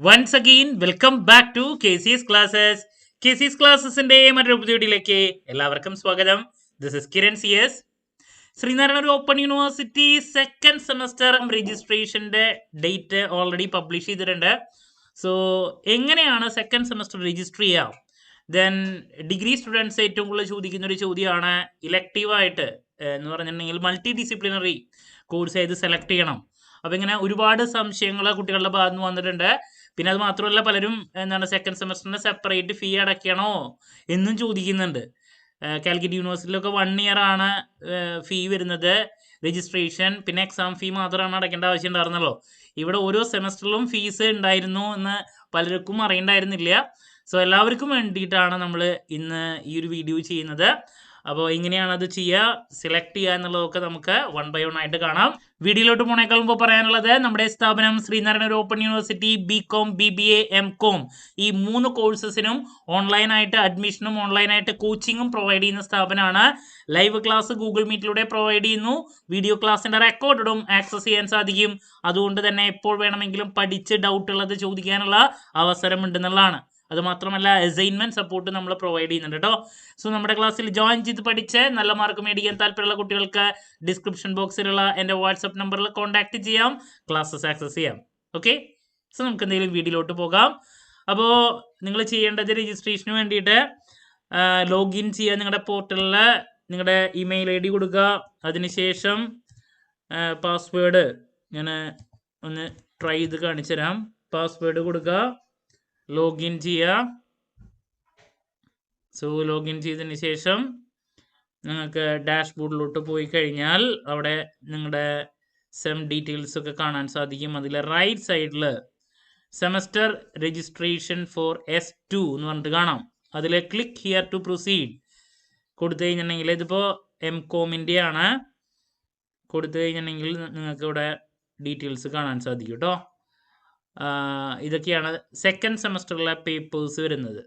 Once again, welcome back to KCS Classes. KCS Classesന്റെ മറ്റൊരു പുതിയ വീഡിയോയിലേക്ക് എല്ലാവർക്കും സ്വാഗതം. This is Kiran C S. Sreenarayana open university second semester രജിസ്ട്രേഷന്റെ ഡേറ്റ് ഓൾറെഡി പബ്ലിഷ് ചെയ്തിട്ടുണ്ട്. സോ എങ്ങനെയാണ് സെക്കൻഡ് സെമസ്റ്റർ രജിസ്റ്റർ ചെയ്യാം? ദെൻ ഡിഗ്രി സ്റ്റുഡൻസ് ഏറ്റവും കൂടുതൽ ചോദിക്കുന്ന ഒരു ചോദ്യമാണ് ഇലക്റ്റീവായിട്ട് എന്ന് പറഞ്ഞിട്ടുണ്ടെങ്കിൽ മൾട്ടി ഡിസിപ്ലിനറി കോഴ്സ് ഏത് സെലക്ട് ചെയ്യണം. അപ്പം ഇങ്ങനെ ഒരുപാട് സംശയങ്ങൾ കുട്ടികളുടെ ഭാഗത്ത് നിന്ന് വന്നിട്ടുണ്ട്. പിന്നെ അത് മാത്രമല്ല പലരും എന്താണ് സെക്കൻഡ് സെമസ്റ്ററിന് സെപ്പറേറ്റ് ഫീ അടയ്ക്കണോ എന്നും ചോദിക്കുന്നുണ്ട്. കാലിക്കറ്റ് യൂണിവേഴ്സിറ്റിയിലൊക്കെ 1 ഇയർ ആണ് ഫീ വരുന്നത്, രജിസ്ട്രേഷൻ, പിന്നെ എക്സാം ഫീ മാത്രമാണ് അടയ്ക്കേണ്ട ആവശ്യം ഉണ്ടായിരുന്നല്ലോ. ഇവിടെ ഓരോ സെമസ്റ്ററിലും ഫീസ് ഉണ്ടായിരുന്നു എന്ന് പലർക്കും അറിയണ്ടായിരുന്നില്ല. സോ എല്ലാവർക്കും വേണ്ടിയിട്ടാണ് നമ്മൾ ഇന്ന് ഈ ഒരു വീഡിയോ ചെയ്യുന്നത്. അപ്പോൾ എങ്ങനെയാണ് അത് ചെയ്യുക, സെലക്ട് ചെയ്യുക എന്നുള്ളതൊക്കെ നമുക്ക് 1 by 1 ആയിട്ട് കാണാം. വീഡിയോയിലോട്ട് പോണേക്കാൾ മുമ്പ് പറയാനുള്ളത്, നമ്മുടെ സ്ഥാപനം Sreenarayana open university BCom BBA MCom ഈ 3 കോഴ്സസിനും ഓൺലൈനായിട്ട് അഡ്മിഷനും ഓൺലൈനായിട്ട് കോച്ചിങ്ങും പ്രൊവൈഡ് ചെയ്യുന്ന സ്ഥാപനമാണ്. ലൈവ് ക്ലാസ് ഗൂഗിൾ മീറ്റിലൂടെ പ്രൊവൈഡ് ചെയ്യുന്നു. വീഡിയോ ക്ലാസ്സിന്റെ റെക്കോർഡും ആക്സസ് ചെയ്യാൻ സാധിക്കും. അതുകൊണ്ട് തന്നെ എപ്പോൾ വേണമെങ്കിലും പഠിച്ച് ഡൗട്ട് ഉള്ളത് ചോദിക്കാനുള്ള അവസരം ഉണ്ടെന്നുള്ളതാണ്. അത് മാത്രമല്ല അസൈൻമെന്റ് സപ്പോർട്ട് നമ്മൾ പ്രൊവൈഡ് ചെയ്യുന്നുണ്ട് കേട്ടോ. സോ നമ്മുടെ ക്ലാസ്സിൽ ജോയിൻ ചെയ്ത് പഠിച്ച് നല്ല മാർക്ക് മേടിക്കാൻ താല്പര്യമുള്ള കുട്ടികൾക്ക് ഡിസ്ക്രിപ്ഷൻ ബോക്സിലുള്ള എൻ്റെ വാട്സപ്പ് നമ്പറിൽ കോൺടാക്ട് ചെയ്യാം, ക്ലാസ്സസ് ആക്സസ് ചെയ്യാം. ഓക്കെ, സോ നമുക്ക് എന്തെങ്കിലും വീഡിയോയിലോട്ട് പോകാം. അപ്പോൾ നിങ്ങൾ ചെയ്യേണ്ടത് രജിസ്ട്രേഷന് വേണ്ടിയിട്ട് ലോഗിൻ ചെയ്യുക. നിങ്ങളുടെ പോർട്ടലിൽ നിങ്ങളുടെ ഇമെയിൽ ID കൊടുക്കുക. അതിനുശേഷം പാസ്വേഡ് ഞാൻ ഒന്ന് ട്രൈ ചെയ്ത് കാണിച്ചു തരാം. പാസ്വേഡ് കൊടുക്കുക, ലോഗിൻ ചെയ്യുക. സോ ലോഗിൻ ചെയ്തതിന് ശേഷം നിങ്ങൾക്ക് ഡാഷ്ബോർഡിലോട്ട് പോയി കഴിഞ്ഞാൽ അവിടെ നിങ്ങളുടെ സെം ഡീറ്റെയിൽസ് ഒക്കെ കാണാൻ സാധിക്കും. അതിൽ റൈറ്റ് സൈഡിൽ സെമസ്റ്റർ രജിസ്ട്രേഷൻ ഫോർ S2 എന്ന് പറഞ്ഞിട്ട് കാണാം. അതിൽ ക്ലിക്ക് ഹിയർ ടു പ്രൊസീഡ് കൊടുത്തു കഴിഞ്ഞിട്ടുണ്ടെങ്കിൽ, ഇതിപ്പോൾ MComന്റെ ആണ്, കൊടുത്തു കഴിഞ്ഞിട്ടുണ്ടെങ്കിൽ നിങ്ങൾക്ക് ഇവിടെ ഡീറ്റെയിൽസ് കാണാൻ സാധിക്കും കേട്ടോ. ഇതൊക്കെയാണ് സെക്കൻഡ് സെമസ്റ്ററിലെ പേപ്പേഴ്സ് വരുന്നത്.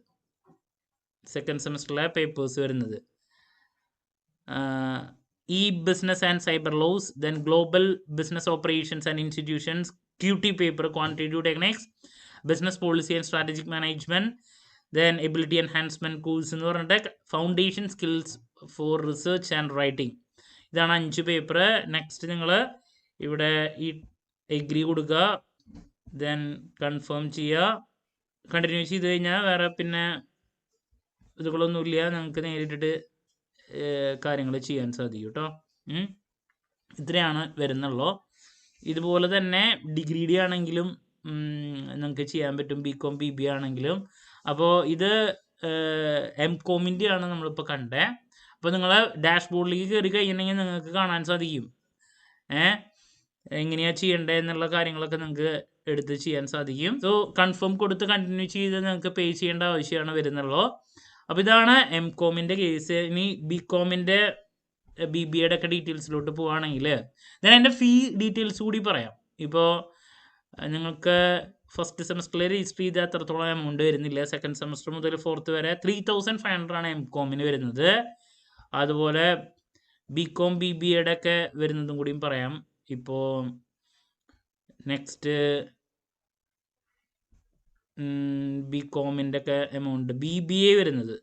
Business and cyber laws, then global business operations and institutions, QT paper quantitative techniques, business policy and strategic management, then ability enhancement course എന്ന് പറഞ്ഞിട്ട് foundation skills for research and writing. ഇതാണ് 5 paper. Next നിങ്ങൾ ഇവിടെ ഈ agree കൊടുക്കുക, then confirm ചെയ്യുക. Continue ചെയ്ത് കഴിഞ്ഞാൽ വേറെ പിന്നെ ഇതുകളൊന്നുമില്ല, നിങ്ങൾക്ക് നേരിട്ടിട്ട് കാര്യങ്ങൾ ചെയ്യാൻ സാധിക്കും കേട്ടോ. ഇത്രയാണ് വരുന്നുള്ളൂ. ഇതുപോലെ തന്നെ ഡിഗ്രി ആണെങ്കിലും നിങ്ങൾക്ക് ചെയ്യാൻ പറ്റും, BCom BBA ആണെങ്കിലും. അപ്പോൾ ഇത് MComന്റെ ആണ് നമ്മളിപ്പോൾ കണ്ടേ. അപ്പോൾ നിങ്ങൾ ഡാഷ്ബോർഡിലേക്ക് കയറി കഴിഞ്ഞിട്ടുണ്ടെങ്കിൽ നിങ്ങൾക്ക് കാണാൻ സാധിക്കും എങ്ങനെയാണ് ചെയ്യേണ്ടത് എന്നുള്ള കാര്യങ്ങളൊക്കെ നിങ്ങൾക്ക് എടുത്ത് ചെയ്യാൻ സാധിക്കും. സോ കൺഫേം കൊടുത്ത് കണ്ടിന്യൂ ചെയ്ത് നിങ്ങൾക്ക് പേ ചെയ്യേണ്ട ആവശ്യമാണ് വരുന്നുള്ളൂ. അപ്പോൾ ഇതാണ് MComന്റെ കേസ്. ഇനി BComന്റെ BBAയുടെ ഒക്കെ ഡീറ്റെയിൽസിലോട്ട് പോവുകയാണെങ്കിൽ ഞാൻ എൻ്റെ ഫീ ഡീറ്റെയിൽസ് കൂടി പറയാം. ഇപ്പോൾ നിങ്ങൾക്ക് ഫസ്റ്റ് സെമസ്റ്ററിൽ രജിസ്റ്റർ ചെയ്താൽ എത്രത്തോളം എമൗണ്ട് വരുന്നില്ല. സെക്കൻഡ് സെമസ്റ്റർ മുതൽ 4th വരെ 3500 ആണ് MComന് വരുന്നത്. അതുപോലെ BCom BBAയുടെ ഒക്കെ വരുന്നതും കൂടിയും പറയാം. ഇപ്പോൾ നെക്സ്റ്റ് BComന്റെ ഒക്കെ എമൗണ്ട്, BBA വരുന്നത്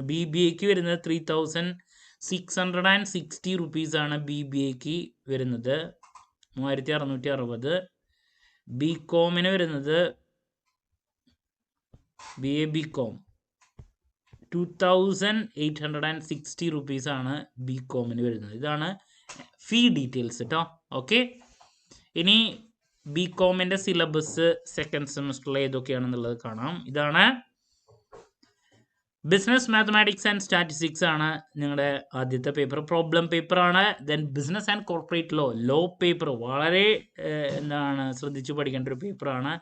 BBAക്ക് വരുന്നത് 3660 റുപ്പീസാണ് BBAക്ക് വരുന്നത്, 3660. BComന് വരുന്നത് BCom 2860 റുപ്പീസാണ് BComന് വരുന്നത്. ഇതാണ് ഫീ ഡീറ്റെയിൽസ് കേട്ടോ. ഓക്കെ, ഇനി BComന്റെ സിലബസ് സെക്കൻഡ് സെമസ്റ്ററിൽ ഏതൊക്കെയാണെന്നുള്ളത് കാണാം. ഇതാണ് ബിസിനസ് മാത്തമാറ്റിക്സ് ആൻഡ് സ്റ്റാറ്റിസ്റ്റിക്സ് ആണ് നിങ്ങളുടെ ആദ്യത്തെ പേപ്പർ, പ്രോബ്ലം പേപ്പർ ആണ്. Then business and corporate law paper, വളരെ ശ്രദ്ധിച്ചു പഠിക്കേണ്ട ഒരു പേപ്പറാണ്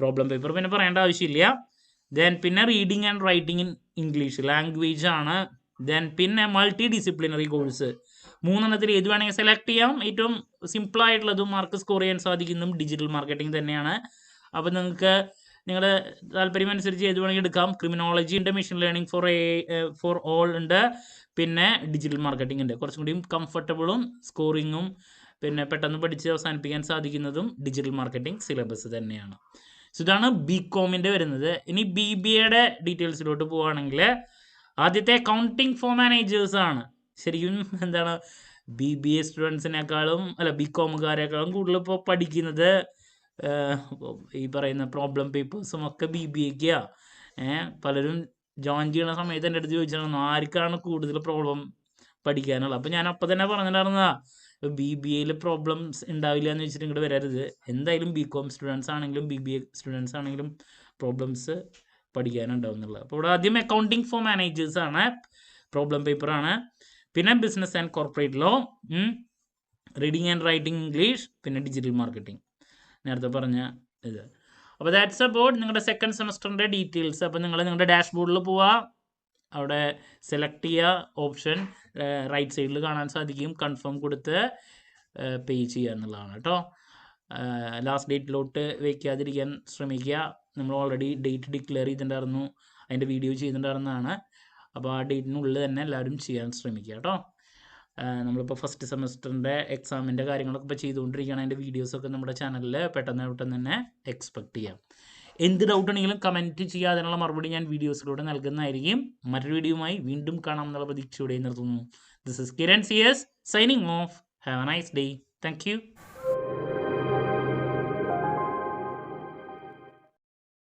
പ്രോബ്ലം പേപ്പർ, പിന്നെ പറയേണ്ട ആവശ്യമില്ല. ദെൻ പിന്നെ reading and writing in English language ആണ്. ദെൻ പിന്നെ മൾട്ടി ഡിസിപ്ലിനറി കോഴ്സ്, 3 ഏത് വേണമെങ്കിൽ സെലക്ട് ചെയ്യാം. ഏറ്റവും സിമ്പിളായിട്ടുള്ളതും മാർക്ക് സ്കോർ ചെയ്യാൻ സാധിക്കുന്നതും ഡിജിറ്റൽ മാർക്കറ്റിംഗ് തന്നെയാണ്. അപ്പോൾ നിങ്ങൾക്ക് നിങ്ങളുടെ താല്പര്യം അനുസരിച്ച് ഏത് വേണമെങ്കിൽ എടുക്കാം. ക്രിമിനോളജി ഉണ്ട്, മെഷീൻ ലേണിംഗ് ഫോർ ഓൾ ഉണ്ട്, പിന്നെ ഡിജിറ്റൽ മാർക്കറ്റിംഗ് ഉണ്ട്. കുറച്ചും കൂടിയും കംഫർട്ടബിളും സ്കോറിങ്ങും പിന്നെ പെട്ടെന്ന് പഠിച്ച് അവസാനിപ്പിക്കാൻ സാധിക്കുന്നതും ഡിജിറ്റൽ മാർക്കറ്റിംഗ് സിലബസ് തന്നെയാണ്. സോ ഇതാണ് ബികോമിൻ്റെ വരുന്നത്. ഇനി BBA ഡീറ്റെയിൽസിലോട്ട് പോവുകയാണെങ്കിൽ ആദ്യത്തെ അക്കൗണ്ടിങ് ഫോർ മാനേജേഴ്സ് ആണ്. ശരിക്കും എന്താണ് BBA സ്റ്റുഡൻസിനേക്കാളും ബികോമുകാരെക്കാളും കൂടുതൽ ഇപ്പോൾ പഠിക്കുന്നത് ഈ പറയുന്ന പ്രോബ്ലം പേപ്പേഴ്സും ഒക്കെ BBAക്കാണ്. പലരും ജോയിൻ ചെയ്യുന്ന സമയത്ത് എൻ്റെ അടുത്ത് ചോദിച്ചിരുന്നു ആർക്കാണ് കൂടുതൽ പ്രോബ്ലം പഠിക്കാനുള്ളത്. അപ്പോൾ ഞാൻ അപ്പം തന്നെ പറഞ്ഞിട്ടുണ്ടായിരുന്നതാ BBAയിൽ പ്രോബ്ലംസ് ഉണ്ടാവില്ല എന്ന് വെച്ചിട്ട് ഇങ്ങോട്ട് വരരുത്. എന്തായാലും ബികോം സ്റ്റുഡൻസ് ആണെങ്കിലും BBA സ്റ്റുഡൻസ് ആണെങ്കിലും പ്രോബ്ലംസ് പഠിക്കാനുണ്ടാവും എന്നുള്ളത്. അപ്പോൾ ഇവിടെ ആദ്യം അക്കൗണ്ടിങ് ഫോർ മാനേജേഴ്സ് ആണ്, പ്രോബ്ലം പേപ്പറാണ്. പിന്നെ business and corporate law, reading and writing English, പിന്നെ ഡിജിറ്റൽ മാർക്കറ്റിംഗ്, നേരത്തെ പറഞ്ഞ ഇത്. അപ്പോൾ ദാറ്റ്സ് അബൌട്ട് നിങ്ങളുടെ സെക്കൻഡ് സെമസ്റ്ററിൻ്റെ ഡീറ്റെയിൽസ്. അപ്പോൾ നിങ്ങൾ നിങ്ങളുടെ ഡാഷ്ബോർഡിൽ പോവുക, അവിടെ സെലക്ട് ചെയ്യുക, ഓപ്ഷൻ റൈറ്റ് സൈഡിൽ കാണാൻ സാധിക്കും, കൺഫേം കൊടുത്ത് പേ ചെയ്യുക എന്നുള്ളതാണ് കേട്ടോ. ലാസ്റ്റ് ഡേറ്റിലോട്ട് വയ്ക്കാതിരിക്കാൻ ശ്രമിക്കുക. നമ്മൾ ഓൾറെഡി ഡേറ്റ് ഡിക്ലെയർ ചെയ്തിട്ടുണ്ടായിരുന്നു, അതിൻ്റെ വീഡിയോ ചെയ്തിട്ടുണ്ടായിരുന്നതാണ്. അപ്പോൾ ആ ഡേറ്റിനുള്ളിൽ തന്നെ എല്ലാവരും ചെയ്യാൻ ശ്രമിക്കുക കേട്ടോ. നമ്മളിപ്പോൾ ഫസ്റ്റ് സെമസ്റ്ററിൻ്റെ എക്സാമിൻ്റെ കാര്യങ്ങളൊക്കെ ഇപ്പോൾ ചെയ്തുകൊണ്ടിരിക്കുകയാണ്. അതിൻ്റെ വീഡിയോസൊക്കെ നമ്മുടെ ചാനലിൽ പെട്ടെന്ന് തന്നെ എക്സ്പെക്ട് ചെയ്യാം. എന്ത് ഡൗട്ട് ഉണ്ടെങ്കിലും കമൻറ്റ് ചെയ്യുക, അതിനുള്ള മറുപടി ഞാൻ വീഡിയോസിലൂടെ നൽകുന്നതായിരിക്കും. മറ്റൊരു വീഡിയോയുമായി വീണ്ടും കാണാം എന്നുള്ള പ്രതീക്ഷയോടെ നിർത്തുന്നു. This is Kiran CS signing off. Have a nice day. Thank U.